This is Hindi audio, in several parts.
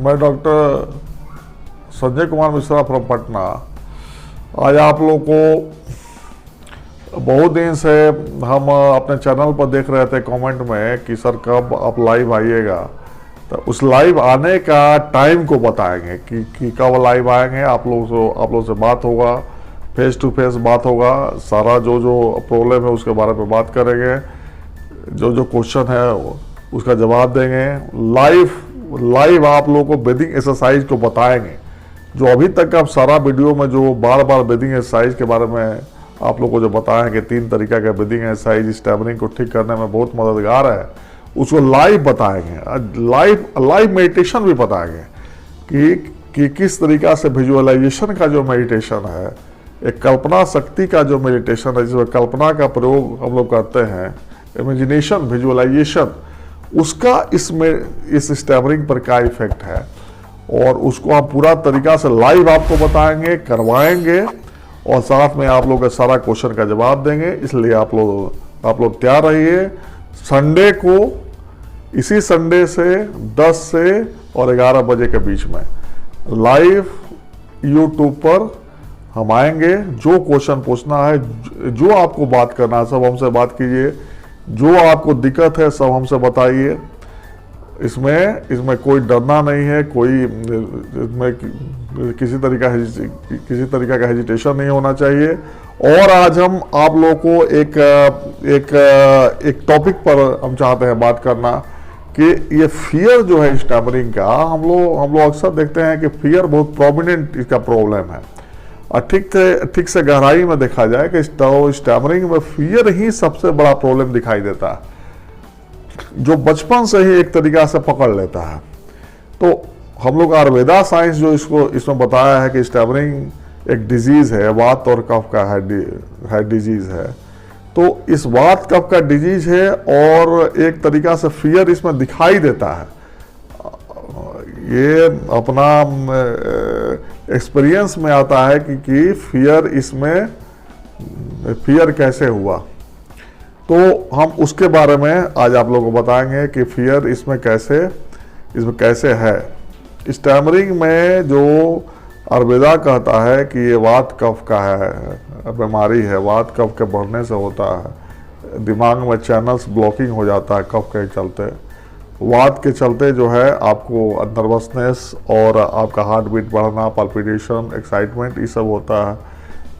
मैं डॉक्टर संजय कुमार मिश्रा फ्रॉम पटना। आज आप लोगों को बहुत दिन से हम अपने चैनल पर देख रहे थे कमेंट में कि सर कब आप लाइव आइएगा, तो उस लाइव आने का टाइम को बताएंगे कि कब लाइव आएंगे। आप लोगों से बात होगा, फेस टू फेस बात होगा, सारा जो प्रॉब्लम है उसके बारे में बात करेंगे, जो क्वेश्चन है उसका जवाब देंगे। लाइव आप लोगों को ब्रीदिंग एक्सरसाइज को बताएंगे, जो अभी तक आप सारा वीडियो में जो बार बार ब्रीदिंग एक्सरसाइज के बारे में आप लोगों को जो बताएं कि 3 तरीका का ब्रीदिंग एक्सरसाइज स्टैमरिंग को ठीक करने में बहुत मददगार है, उसको लाइव बताएंगे। लाइव मेडिटेशन भी बताएंगे कि किस तरीका से विजुअलाइजेशन का जो मेडिटेशन है, एक कल्पना शक्ति का जो मेडिटेशन है, जिसमें कल्पना का प्रयोग हम लोग करते हैं, इमेजिनेशन, विजुअलाइजेशन, उसका इस स्टैमरिंग पर क्या इफेक्ट है, और उसको आप पूरा तरीका से लाइव आपको बताएंगे, करवाएंगे, और साथ में आप लोग का सारा क्वेश्चन का जवाब देंगे। इसलिए आप लोग तैयार रहिए। संडे को, इसी संडे से 10 से और 11 बजे के बीच में लाइव यूट्यूब पर हम आएंगे। जो क्वेश्चन पूछना है, जो आपको बात करना है, सब हमसे बात कीजिए। जो आपको दिक्कत है सब हमसे बताइए। इसमें कोई डरना नहीं है, कोई इसमें किसी तरीका का हेजिटेशन नहीं होना चाहिए। और आज हम आप लोगों को एक टॉपिक पर हम चाहते हैं बात करना कि ये फियर जो है स्टैमरिंग का, हम लोग अक्सर देखते हैं कि फियर बहुत प्रोमिनेंट इसका प्रॉब्लम है। और ठीक से गहराई में देखा जाए कि स्टैमरिंग में फियर ही सबसे बड़ा प्रॉब्लम दिखाई देता है, जो बचपन से ही एक तरीका से पकड़ लेता है। तो हम लोग आयुर्वेदा साइंस जो इसमें बताया है कि स्टैमरिंग एक डिजीज है, वात और कफ का है डिजीज है। तो इस वात कफ का डिजीज है और एक तरीका से फियर इसमें दिखाई देता है। ये अपना एक्सपीरियंस में आता है कि फियर कैसे हुआ। तो हम उसके बारे में आज आप लोगों को बताएंगे कि फियर इसमें कैसे है। स्टैमरिंग में जो आयुर्वेदा कहता है कि ये वात कफ का है, बीमारी है, वात कफ के बढ़ने से होता है। दिमाग में चैनल्स ब्लॉकिंग हो जाता है कफ के चलते। वात के चलते जो है आपको नर्वसनेस और आपका हार्ट बीट बढ़ना, पल्पिटेशन, एक्साइटमेंट, ये सब होता है।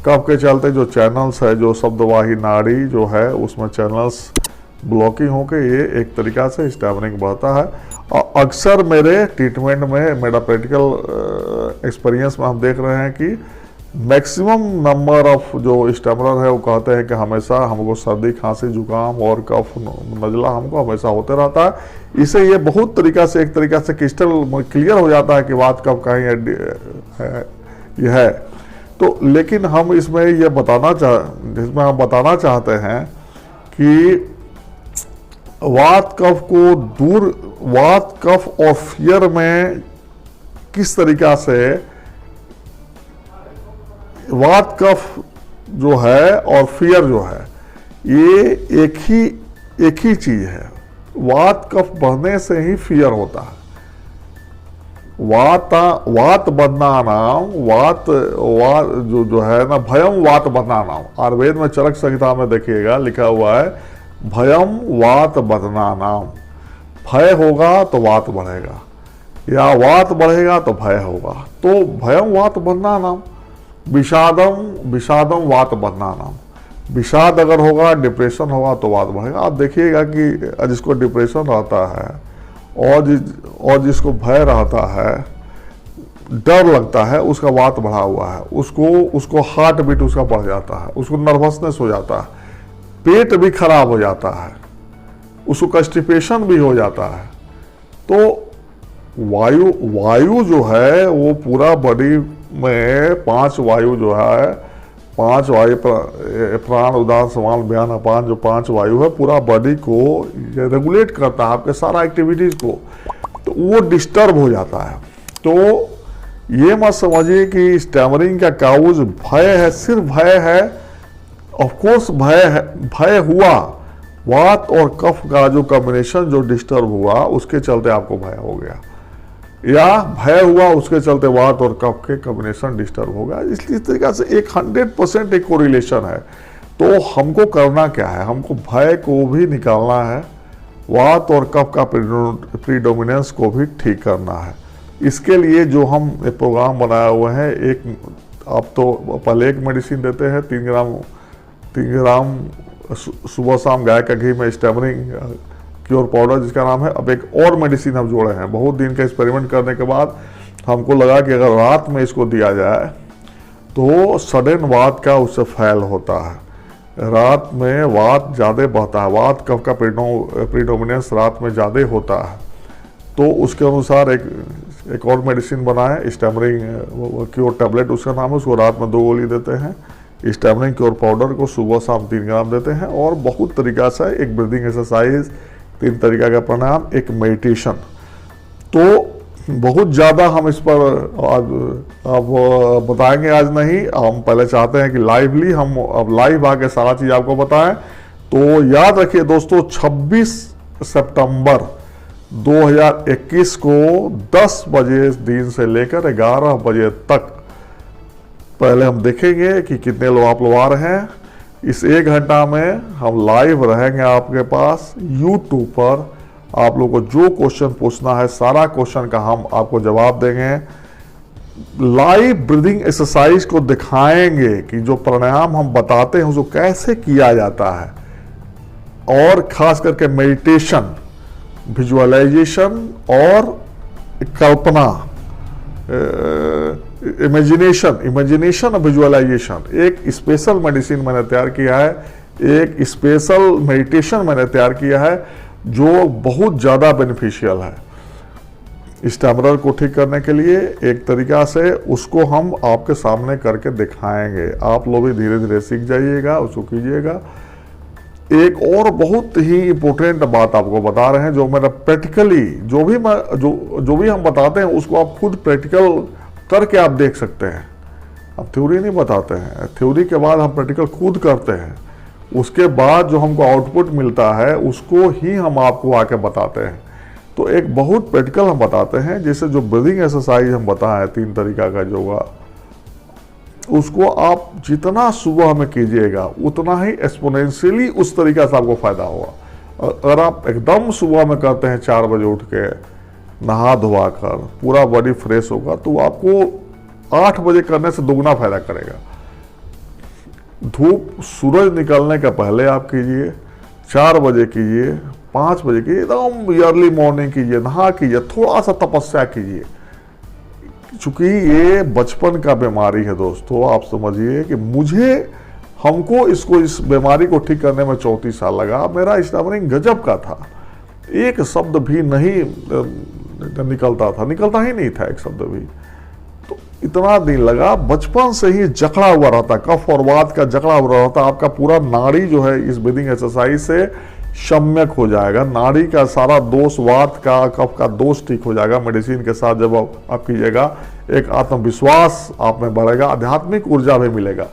कफ के चलते जो चैनल्स है, जो शब्दवाही नाड़ी जो है, उसमें चैनल्स ब्लॉकिंग होकर ये एक तरीका से स्टैमरिंग बढ़ता है। और अक्सर मेरे ट्रीटमेंट में, मेरा प्रैक्टिकल एक्सपीरियंस में हम देख रहे हैं कि मैक्सिमम नंबर ऑफ जो स्टैमरर है वो कहते हैं कि हमेशा हमको सर्दी, खांसी, जुकाम और कफ, नजला हमको हमेशा होते रहता है। इसे ये बहुत तरीका से, एक तरीका से क्रिस्टल क्लियर हो जाता है कि वात कफ का ही है। तो लेकिन हम इसमें बताना चाहते हैं कि वात कफ और फियर में किस तरीका से वात कफ जो है और फियर जो है, ये एक ही चीज है। वात कफ बढ़ने से ही फियर होता है। वात बदनानाम, वात जो है ना, भयम वात बदनानाम। आयुर्वेद में चरक संहिता में देखिएगा लिखा हुआ है, भयम वात बदनानाम। भय होगा तो वात बढ़ेगा, या वात बढ़ेगा तो भय होगा। तो भयम वात बदनानाम, विषादम वात बदनानाम। विषाद अगर होगा, डिप्रेशन होगा तो वात बढ़ेगा। आप देखिएगा कि जिसको डिप्रेशन रहता है और जिसको भय रहता है, डर लगता है, उसका वात बढ़ा हुआ है, उसको हार्ट बीट उसका बढ़ जाता है, उसको नर्वसनेस हो जाता है, पेट भी खराब हो जाता है, उसको कॉन्स्टिपेशन भी हो जाता है। तो वायु जो है वो पूरा बॉडी में 5 वायु जो है, 5 वायु, प्राण, उदान, समान, व्यान, अपान, जो 5 वायु है, पूरा बॉडी को रेगुलेट करता है, आपके सारा एक्टिविटीज को। तो वो डिस्टर्ब हो जाता है। तो ये मत समझिए कि स्टैमरिंग का काउज भय है, सिर्फ भय है। ऑफकोर्स भय हुआ, वात और कफ का जो कॉम्बिनेशन जो डिस्टर्ब हुआ, उसके चलते आपको भय हो गया। या भय हुआ, उसके चलते वात और कफ के कॉम्बिनेशन डिस्टर्ब होगा। इसलिए इस तरीका से एक 100% एक कोरिलेशन है। तो हमको करना क्या है, हमको भय को भी निकालना है, वात और कफ का प्रीडोमिनेंस को भी ठीक करना है। इसके लिए जो हम एक प्रोग्राम बनाया हुआ है, एक आप तो पहले एक मेडिसिन देते हैं 3 ग्राम सुबह शाम गाय का घी में स्टैमरिंग क्योर पाउडर जिसका नाम है। अब एक और मेडिसिन हम जोड़े हैं। बहुत दिन का एक्सपेरिमेंट करने के बाद हमको लगा कि अगर रात में इसको दिया जाए तो सडन वात का उससे फैल होता है, रात में वात ज़्यादा बहता है, वात कफ का प्रीडोमिनेंस रात में ज़्यादा होता है। तो उसके अनुसार एक और मेडिसिन बनाए स्टैमरिंग क्योर टैबलेट उसका नाम है, उसको रात में 2 गोली देते हैं। स्टैमरिंग क्योर पाउडर को सुबह शाम 3 ग्राम देते हैं। और बहुत तरीका से एक ब्रीदिंग एक्सरसाइज, 3 तरीका का प्राणायाम, एक मेडिटेशन। तो बहुत ज़्यादा हम इस पर अब बताएंगे आज नहीं, हम पहले चाहते हैं कि लाइवली हम अब लाइव आके सारा चीज़ आपको बताएं। तो याद रखिए दोस्तों, 26 सितंबर 2021 को 10 बजे दिन से लेकर 11 बजे तक पहले हम देखेंगे कि कितने लोग आप लोग आ रहे हैं। इस 1 घंटा में हम लाइव रहेंगे आपके पास यूट्यूब पर। आप लोग को जो क्वेश्चन पूछना है सारा क्वेश्चन का हम आपको जवाब देंगे। लाइव ब्रीदिंग एक्सरसाइज को दिखाएंगे कि जो प्राणायाम हम बताते हैं उसको कैसे किया जाता है, और खास करके मेडिटेशन, विजुअलाइजेशन और कल्पना, इमेजिनेशन और विजुअलाइजेशन। एक स्पेशल मेडिसिन मैंने तैयार किया है, एक स्पेशल मेडिटेशन मैंने तैयार किया है जो बहुत ज़्यादा बेनिफिशियल है स्टैमरर को ठीक करने के लिए। एक तरीका से उसको हम आपके सामने करके दिखाएंगे, आप लोग भी धीरे धीरे सीख जाइएगा, उसको कीजिएगा। एक और बहुत ही इम्पोर्टेंट बात आपको बता रहे हैं, जो मेरा प्रैक्टिकली जो भी हम बताते हैं उसको आप खुद प्रैक्टिकल करके आप देख सकते हैं। अब थ्योरी नहीं बताते हैं, थ्योरी के बाद हम प्रैक्टिकल खुद करते हैं, उसके बाद जो हमको आउटपुट मिलता है उसको ही हम आपको आके बताते हैं। तो एक बहुत प्रैक्टिकल हम बताते हैं, जैसे जो ब्रीदिंग एक्सरसाइज हम बताए 3 तरीका का योगा, उसको आप जितना सुबह में कीजिएगा उतना ही एक्सपोनेंशियली उस तरीका से आपको फायदा होगा। अगर आप एकदम सुबह में करते हैं 4 बजे उठ के नहा धोवा कर पूरा बॉडी फ्रेश होगा, तो आपको 8 बजे करने से दुगना फायदा करेगा। धूप सूरज निकलने के पहले आप कीजिए, 4 बजे कीजिए, 5 बजे कीजिए, एकदम अर्ली मॉर्निंग कीजिए, नहा कीजिए, थोड़ा सा तपस्या कीजिए। चूंकि ये बचपन का बीमारी है दोस्तों, आप समझिए कि हमको इस बीमारी को ठीक करने में 34 साल लगा। मेरा स्टैमरिंग गजब का था, एक शब्द भी नहीं निकलता ही नहीं था एक शब्द भी। तो इतना दिन लगा, बचपन से ही जकड़ा हुआ रहता, कफ और वात का जकड़ा हुआ रहता। आपका पूरा नाड़ी जो है इस ब्रीदिंग एक्सरसाइज से सम्यक हो जाएगा, नाड़ी का सारा दोष, वात का कफ का दोष ठीक हो जाएगा। मेडिसिन के साथ जब आप कीजिएगा, एक आत्मविश्वास आप में बढ़ेगा, आध्यात्मिक ऊर्जा भी मिलेगा।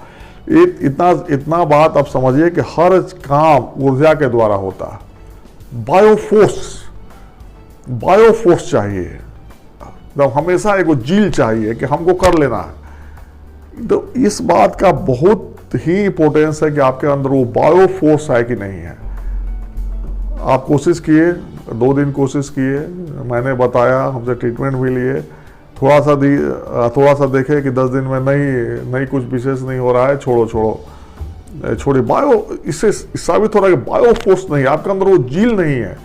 इतना बात आप समझिए कि हर काम ऊर्जा के द्वारा होता है। बायोफोर्स चाहिए, तो हमेशा एक जील चाहिए कि हमको कर लेना है। तो इस बात का बहुत ही इंपॉर्टेंस है कि आपके अंदर वो बायोफोर्स है कि नहीं है। आप कोशिश किए, 2 दिन कोशिश किए, मैंने बताया, हमसे ट्रीटमेंट भी लिए, थोड़ा सा देखे कि 10 दिन में नहीं कुछ विशेष नहीं हो रहा है, छोड़िए। इससे साबित हो रहा है कि बायोफोर्स नहीं, आपके अंदर वो जील नहीं है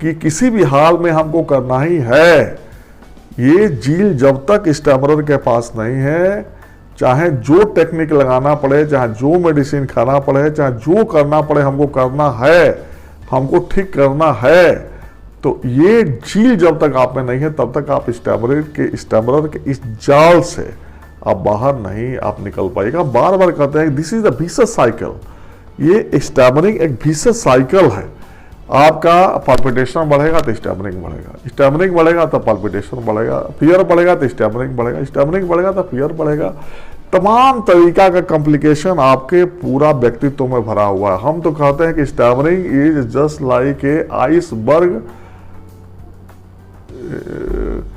कि किसी भी हाल में हमको करना ही है। ये जील जब तक स्टैमरर के पास नहीं है, चाहे जो टेक्निक लगाना पड़े, चाहे जो मेडिसिन खाना पड़े, चाहे जो करना पड़े, हमको करना है, हमको ठीक करना है। तो ये जील जब तक आप में नहीं है, तब तक आप स्टैमरर के इस जाल से आप बाहर नहीं आप निकल पाएगा। बार बार कहते हैं this is the wishes cycle, ये स्टैमरिंग एक विशस साइकिल है। आपका पाल्पिटेशन बढ़ेगा तो स्टैमरिंग बढ़ेगा, स्टैमरिंग बढ़ेगा तो पाल्पिटेशन बढ़ेगा, फियर बढ़ेगा तो स्टैमरिंग बढ़ेगा, स्टैमरिंग बढ़ेगा तो फियर बढ़ेगा। तमाम तरीका का कॉम्प्लिकेशन आपके पूरा व्यक्तित्व में भरा हुआ है। हम तो कहते हैं कि stammering is just like a iceberg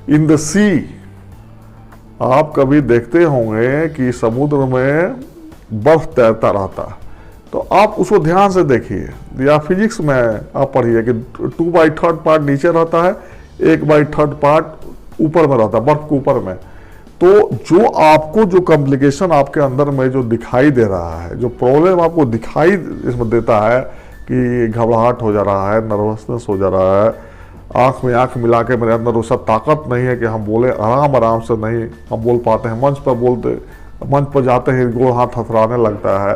in the sea, आप कभी देखते होंगे कि समुद्र में बर्फ तैरता रहता है, तो आप उसको ध्यान से देखिए, या फिजिक्स में आप पढ़िए कि 2/3 पार्ट नीचे रहता है, 1/3 पार्ट ऊपर में रहता है, बर्फ के ऊपर में। तो जो आपको जो कॉम्प्लिकेशन आपके अंदर में जो दिखाई दे रहा है, जो प्रॉब्लम आपको दिखाई इसमें देता है कि घबराहट हो जा रहा है, नर्वसनेस हो जा रहा है, आंख में आंख मिला के मेरे अंदर वो सब ताकत नहीं है कि हम बोले आराम आराम से नहीं हम बोल पाते हैं, मंच पर जाते ही गोड़ हाथ हथराने लगता है,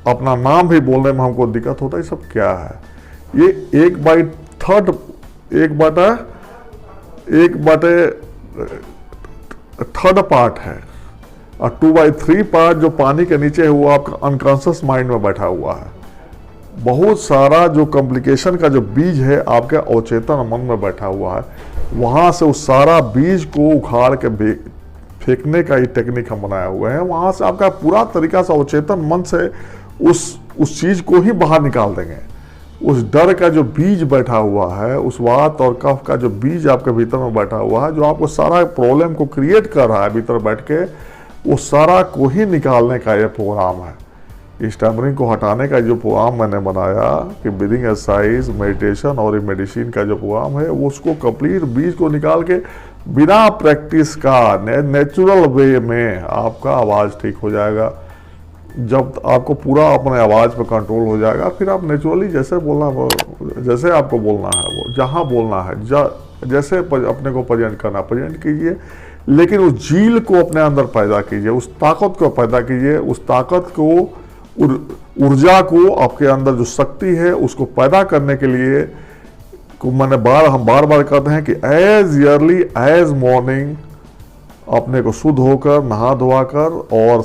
अपना नाम भी बोलने में हमको दिक्कत होता है, ये सब क्या है? ये 1/3 पार्ट है, और 2/3 पार्ट जो पानी के नीचे है वो आपका अनकॉन्शियस माइंड में बैठा हुआ है। बहुत सारा जो कॉम्प्लिकेशन का जो बीज है आपके अवचेतन मन में बैठा हुआ है, वहां से उस सारा बीज को उखाड़ के फेंकने का ये टेक्निक हम बनाए हुए हैं। वहां से आपका पूरा तरीका से अवचेतन मन से उस चीज को ही बाहर निकाल देंगे। उस डर का जो बीज बैठा हुआ है, उस वात और कफ का जो बीज आपके भीतर में बैठा हुआ है, जो आपको सारा प्रॉब्लम को क्रिएट कर रहा है भीतर बैठ के, वो सारा को ही निकालने का ये प्रोग्राम है। स्टैमरिंग को हटाने का जो प्रोग्राम मैंने बनाया कि ब्रीदिंग एक्सरसाइज, मेडिटेशन और मेडिसिन का जो प्रोग्राम है, वो उसको कंप्लीट बीज को निकाल के बिना प्रैक्टिस का नेचुरल वे में आपका आवाज़ ठीक हो जाएगा। जब आपको पूरा अपने आवाज़ पे कंट्रोल हो जाएगा, फिर आप नेचुरली जैसे आपको बोलना है, वो जहाँ बोलना है, जैसे अपने को प्रेजेंट करना प्रेजेंट कीजिए, लेकिन उस झील को अपने अंदर पैदा कीजिए, उस ताकत को पैदा कीजिए, उस ताकत को, ऊर्जा को, आपके अंदर जो शक्ति है उसको पैदा करने के लिए हम बार बार कहते हैं कि एज अर्ली एज मॉर्निंग अपने को शुद्ध होकर, नहा धोआ कर और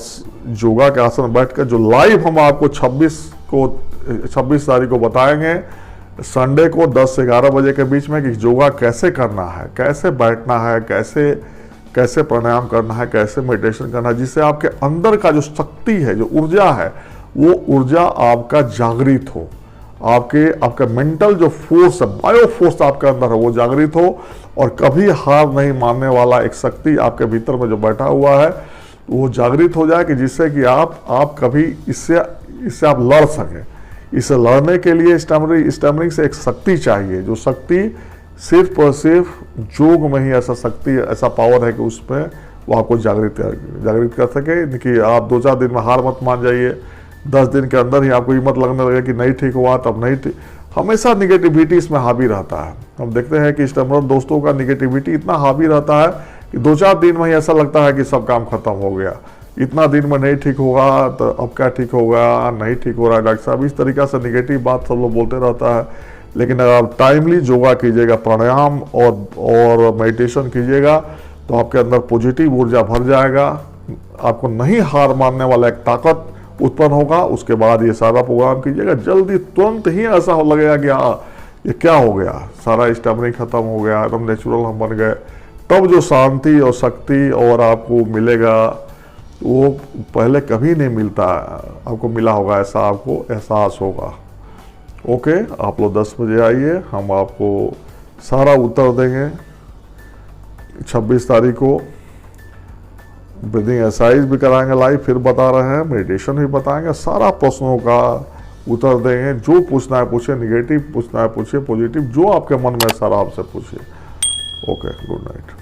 योगा के आसन में बैठकर, जो लाइव हम आपको 26 तारीख को बताएंगे, संडे को 10 से 11 बजे के बीच में, कि योगा कैसे करना है, कैसे बैठना है, कैसे प्राणायाम करना है, कैसे मेडिटेशन करना है, जिससे आपके अंदर का जो शक्ति है, जो ऊर्जा है, वो ऊर्जा आपका जागृत हो, आपका मेंटल जो फोर्स है, बायो फोर्स आपके अंदर है, वो जागृत हो, और कभी हार नहीं मानने वाला एक शक्ति आपके भीतर में जो बैठा हुआ है वो जागृत हो जाए, कि जिससे कि आप कभी इससे आप लड़ सकें। इसे लड़ने के लिए स्टैमरिंग से एक शक्ति चाहिए, जो शक्ति सिर्फ और सिर्फ योग में ही ऐसा पावर है कि उसमें वो आपको जागृत कर सके। कि आप 2-4 दिन में हार मत मान जाइए, 10 दिन के अंदर ही आपको हिम्मत लगने लगे कि नहीं ठीक हुआ, तब नहीं ठीक। हमेशा निगेटिविटी इसमें हावी रहता है। हम देखते हैं कि स्टैमरर दोस्तों का निगेटिविटी इतना हावी रहता है कि 2-4 दिन में ही ऐसा लगता है कि सब काम खत्म हो गया, इतना दिन में नहीं ठीक होगा तो अब क्या ठीक होगा, नहीं ठीक हो रहा है डॉक्टर साहब, इस तरीका से निगेटिव बात सब लोग बोलते रहता है। लेकिन अगर आप टाइमली योगा कीजिएगा, प्राणायाम और मेडिटेशन कीजिएगा, तो आपके अंदर पॉजिटिव ऊर्जा भर जाएगा, आपको नहीं हार मानने वाला एक ताकत उत्पन्न होगा। उसके बाद ये सारा प्रोग्राम कीजिएगा, जल्दी तुरंत ही ऐसा हो लगेगा कि हाँ ये क्या हो गया, सारा स्टैमरिंग खत्म हो गया, एकदम नेचुरल हम बन गए। तब जो शांति और शक्ति और आपको मिलेगा वो पहले कभी नहीं मिलता, आपको मिला होगा, ऐसा आपको एहसास होगा। ओके, आप लोग 10 बजे आइए, हम आपको सारा उत्तर देंगे 26 तारीख को। ब्रीदिंग एक्सरसाइज भी कराएंगे लाइव, फिर बता रहे हैं, मेडिटेशन भी बताएंगे, सारा प्रश्नों का उत्तर देंगे। जो पूछना है पूछिए, निगेटिव पूछना है पूछिए, पॉजिटिव जो आपके मन में सारा आपसे पूछिए। Okay, good night.